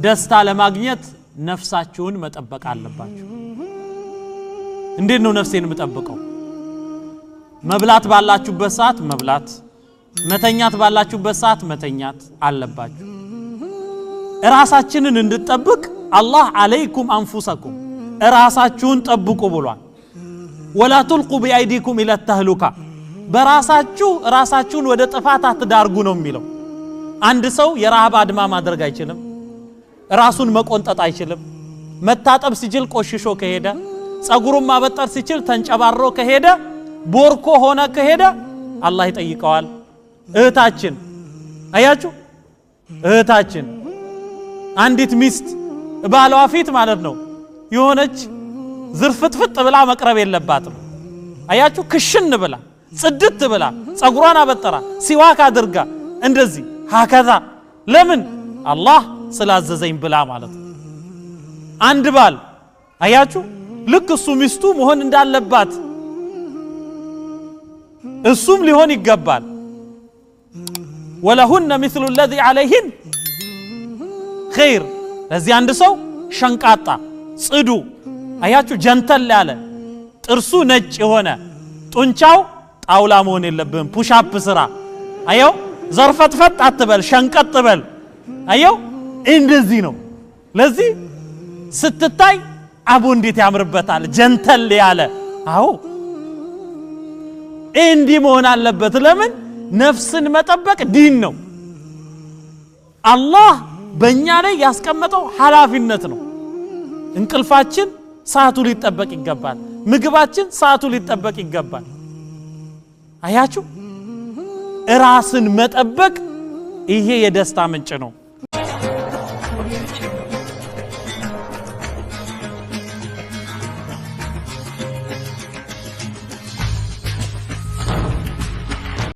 ደስታ ለማግኘት ነፍሳችሁን መጠበቅ አለባችሁ እንዴት ነው ነፍሴን መጠበቀው መብላት ባላችሁበት ሰዓት መብላት መተኛት ባላችሁበት ሰዓት መተኛት አለባችሁ ራሳችንን እንድትጠብቅ አላህ አለይኩም አንፉሰኩም ራሳችሁን ጠብቁ ብሏል ወላ ትልቁ በአይዲኩም ኢላ ተህሉካ ራሳችሁን ወደ ጥፋት አትዳርጉ ነው የሚለው አንድ ሰው የራሃብ አድማ ማድረግ አይችልም ራሱን መቆንጠጥ አይችልም መታጠብ ሲችል ቆሽሾ ከሄደ ጸጉሩን ማበጠር ሲችል ተንጨባሮ ከሄደ ቦርኮ ሆነ ከሄደ አላህ ይጠይቀዋል እህታችን አያችሁ እህታችን አንዲት ሚስት ባሏ ፊት ማለት ነው የሆነች ዝርፍትፍት ብላ መቅረብ የለባትም አያችሁ ክሽን ብላ ጽድት ብላ ጸጉሯን አበጠራ ሲዋክ አድርጋ እንደዚህ ሀከዛ ለምን አላህ ስላዘዘኝ ብላ ማለት ነው አንድ ባል አያችሁ ልክ እሱ ሚስቱ መሆን እንዳለባት እሱም ሊሆን ይገባል ወለሁን مثل الذي عليهن خير ለዚህ አንድ ሰው ሸንቃጣ ጽዱ አያችሁ ጀንተል ያለ ጥርሱ ነጭ የሆነ ጡንቻው ጣውላ መሆን የለብህም ፑሽ አፕ ስራ አየው ዘርፈትፈት አትበል ሸንቀጥ በል አየው እንደዚህ ነው ለዚህ ስትታይ አቡ እንዴት ያምርበታል ጀንተል ያለ አዎ እንዲህ መሆን አለበት ለምን ነፍስን መጠበቅ ዲን ነው አላህ በእኛ ላይ ያስቀመጠው ሐላፊነት ነው እንቅልፋችን ሰዓቱ ሊጠበቅ ይገባል ምግባችን ሰዓቱ ሊጠበቅ ይገባል አያችሁ ራስን መጠበቅ ይሄ የደስታ ምንጭ ነው